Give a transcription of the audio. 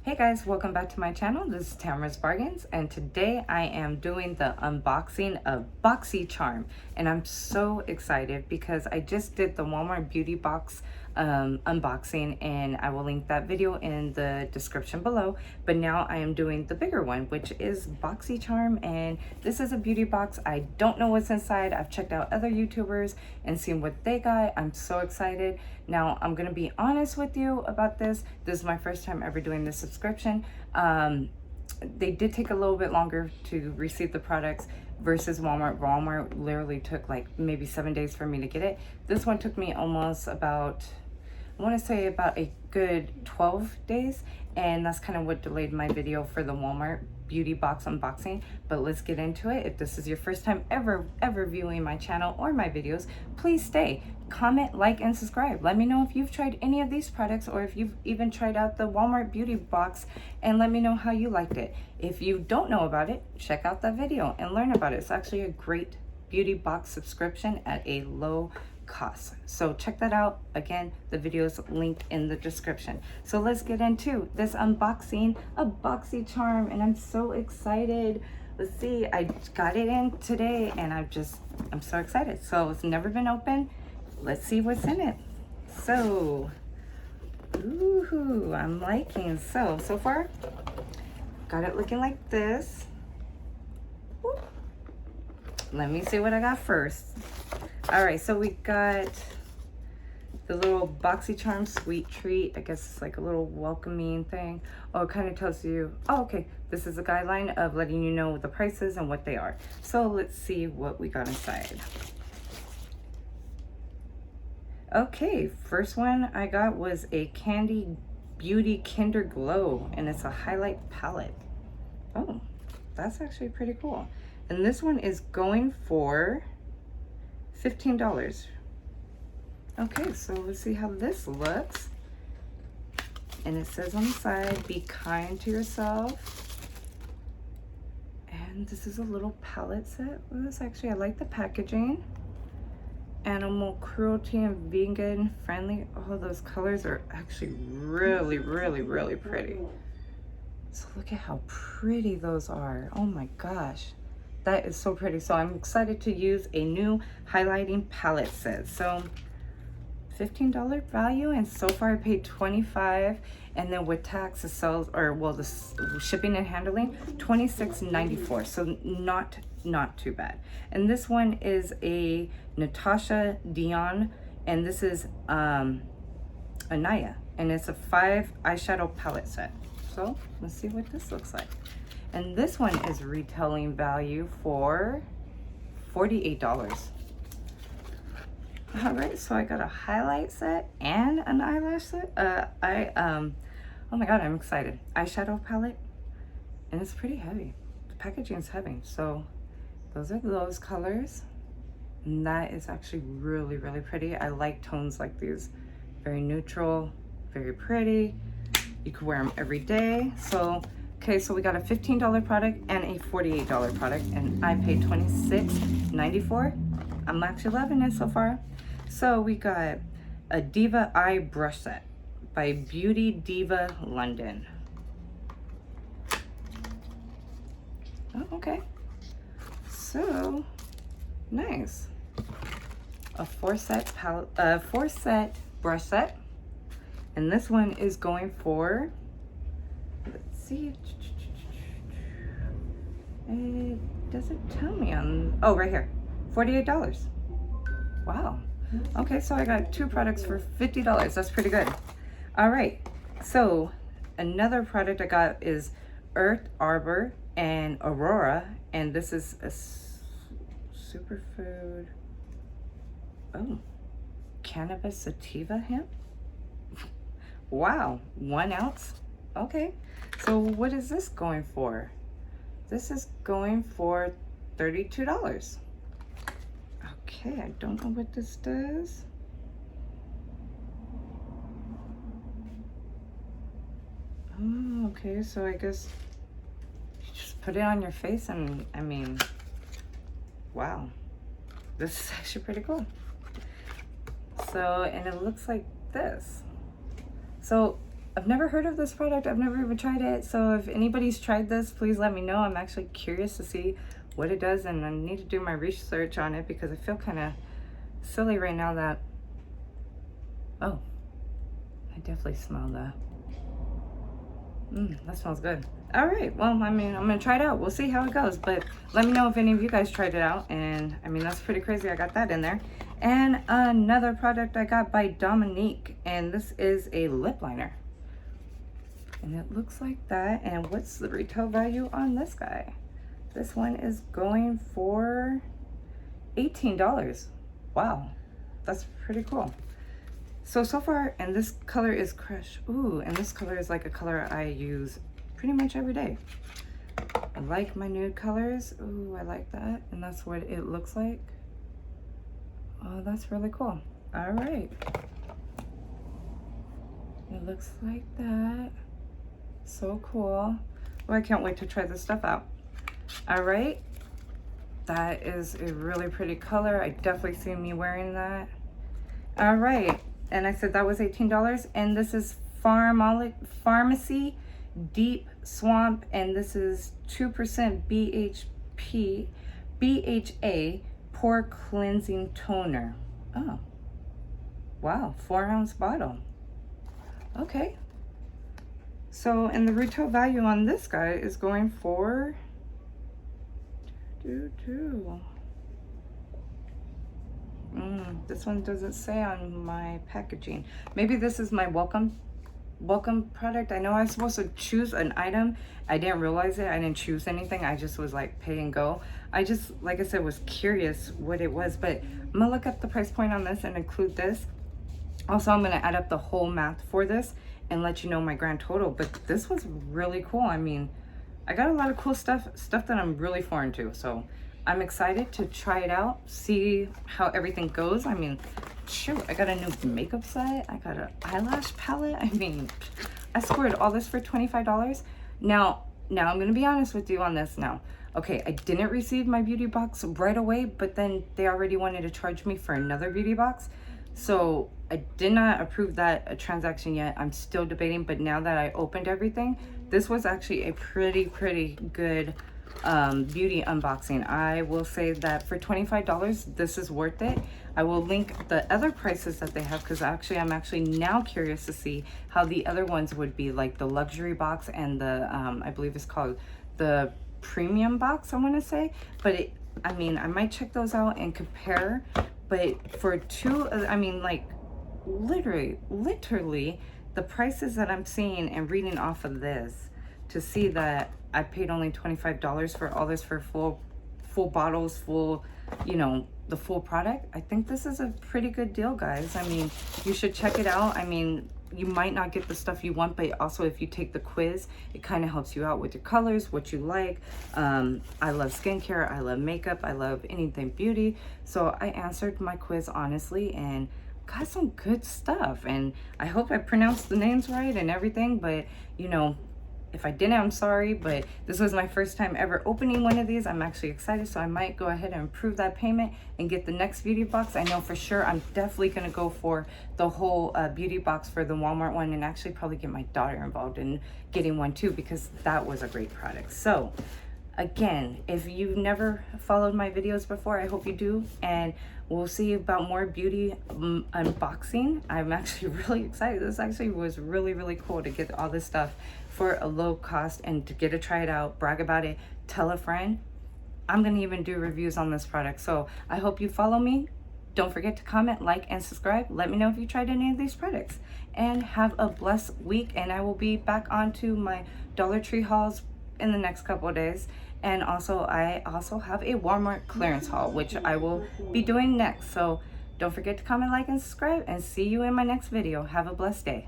Hey guys, welcome back to my channel. This is Tamara's Bargains, and today I am doing the unboxing of BoxyCharm, and I'm so excited because I just did the Walmart beauty box unboxing, and I will link that video in the description below. But now I am doing the bigger one, which is BoxyCharm, and this is a beauty box. I don't know what's inside. I've checked out other YouTubers and seen what they got. I'm so excited. Now I'm gonna be honest with you about this. This is my first time ever doing this subscription. They did take a little bit longer to receive the products versus Walmart. Walmart literally took like maybe 7 days for me to get it. This one took me almost about, I want to say about a good 12 days, and that's kind of what delayed my video for the Walmart beauty box unboxing. But let's get into it. If this is your first time ever viewing my channel or my videos, please stay, comment, like, and subscribe. Let me know if you've tried any of these products or if you've even tried out the Walmart beauty box, and let me know how you liked it. If you don't know about it, check out that video and learn about it. It's actually a great beauty box subscription at a low cost. So check that out. Again, the video is linked in the description. So let's get into this unboxing of BoxyCharm, and I'm so excited. Let's see, I got it in today, and I'm so excited. So it's never been open. Let's see what's in it. So, ooh, I'm liking. So far, got it looking like this. Whoop. Let me see what I got first. All right, so we got the little BoxyCharm sweet treat. I guess it's like a little welcoming thing. Oh, it kind of tells you, oh, okay, this is a guideline of letting you know the prices and what they are. So let's see what we got inside. Okay, first one I got was a Candy Beauty Kinder Glow, and it's a highlight palette. Oh, that's actually pretty cool. And this one is going for $15. Okay, so let's see how this looks. And it says on the side, be kind to yourself. And this is a little palette set. Well, this actually, I like the packaging. Animal cruelty and vegan friendly. Oh, those colors are actually really pretty. So look at how pretty those are. Oh my gosh, that is so pretty. So I'm excited to use a new highlighting palette set. So $15 value, and so far I paid $25, and then with tax it sells, or well, the shipping and handling, $26.94. So not too bad. And this one is a Natasha Dion, and this is Anaya, and it's a 5 eyeshadow palette set. So let's see what this looks like. And this one is retailing value for $48. All right, so I got a highlight set and an eyelash set. Oh my God, I'm excited. Eyeshadow palette, and it's pretty heavy. The packaging is heavy. So those are those colors, and that is actually really pretty. I like tones like these. Very neutral, very pretty. You could wear them every day. So, okay, so we got a $15 product and a $48 product, and I paid $26.94. I'm actually loving it so far. So we got a Diva Eye Brush Set by Beauty Diva London. Oh, okay. So nice. A 4-set palette, 4-set brush set, and this one is going for, let's see, it doesn't tell me on, oh, right here, $48. Wow. Okay, so I got 2 products for $50. That's pretty good. All right, so another product I got is Earth Arbor and Aurora, and this is a superfood, oh, cannabis sativa hemp. Wow, 1 ounce. Okay, so what is this going for? This is going for $32. Okay, I don't know what this does. Oh, okay, so I guess you just put it on your face, and I mean, wow, this is actually pretty cool. So, and it looks like this. So I've never heard of this product. I've never even tried it. So if anybody's tried this, please let me know. I'm actually curious to see what it does, and I need to do my research on it because I feel kind of silly right now that, oh, I definitely smell that. That smells good. All right, well, I mean, I'm gonna try it out. We'll see how it goes, but let me know if any of you guys tried it out. And I mean, that's pretty crazy. I got that in there. And another product I got by Dominique, and this is a lip liner. And it looks like that. And what's the retail value on this guy? This one is going for $18. Wow, that's pretty cool. So far, and this color is Crush. Ooh, and this color is like a color I use pretty much every day. I like my nude colors. Ooh, I like that. And that's what it looks like. Oh, that's really cool. All right. It looks like that. So cool. Oh, I can't wait to try this stuff out. All right. That is a really pretty color. I definitely see me wearing that. All right. And I said that was $18. And this is Pharmacy Deep Swamp. And this is 2% BHA Pore Cleansing Toner. Oh. Wow. 4-ounce bottle. Okay. So, and the retail value on this guy is going for this one doesn't say on my packaging. Maybe this is my welcome product. I know I was supposed to choose an item. I didn't realize it. I didn't choose anything. I just was like pay and go. I just, like I said, was curious what it was, but I'm gonna look up the price point on this and include this. Also, I'm gonna add up the whole math for this and let you know my grand total. But this was really cool. I mean, I got a lot of cool stuff that I'm really foreign to. So I'm excited to try it out, see how everything goes. I mean, shoot, I got a new makeup set. I got an eyelash palette. I mean, I scored all this for $25. Now I'm gonna be honest with you on this now. Okay, I didn't receive my beauty box right away, but then they already wanted to charge me for another beauty box. So I did not approve that transaction yet. I'm still debating, but now that I opened everything, this was actually a pretty good beauty unboxing. I will say that for $25, this is worth it. I will link the other prices that they have because I'm actually now curious to see how the other ones would be, like the luxury box and the I believe it's called the premium box, I want to say. But I mean, I might check those out and compare. But for two, I mean, like literally the prices that I'm seeing and reading off of this, to see that I paid only $25 for all this, for full bottles, full, you know, the full product. I think this is a pretty good deal, guys. I mean, you should check it out. I mean, you might not get the stuff you want, but also if you take the quiz, it kind of helps you out with your colors, what you like. I love skincare, I love makeup, I love anything beauty. So I answered my quiz honestly and got some good stuff. And I hope I pronounced the names right and everything, but you know, if I didn't, I'm sorry, but this was my first time ever opening one of these. I'm actually excited, so I might go ahead and approve that payment and get the next beauty box. I know for sure I'm definitely gonna go for the whole beauty box for the Walmart one, and actually probably get my daughter involved in getting one too, because that was a great product. So again, if you've never followed my videos before, I hope you do, and we'll see about more beauty unboxing. I'm actually really excited. This actually was really cool to get all this stuff for a low cost and to get to try it out, brag about it, tell a friend. I'm gonna even do reviews on this product. So I hope you follow me. Don't forget to comment, like, and subscribe. Let me know if you tried any of these products. And have a blessed week, and I will be back onto my Dollar Tree hauls in the next couple of days. And also, I also have a Walmart clearance haul, which I will be doing next. So don't forget to comment, like, and subscribe, and see you in my next video. Have a blessed day.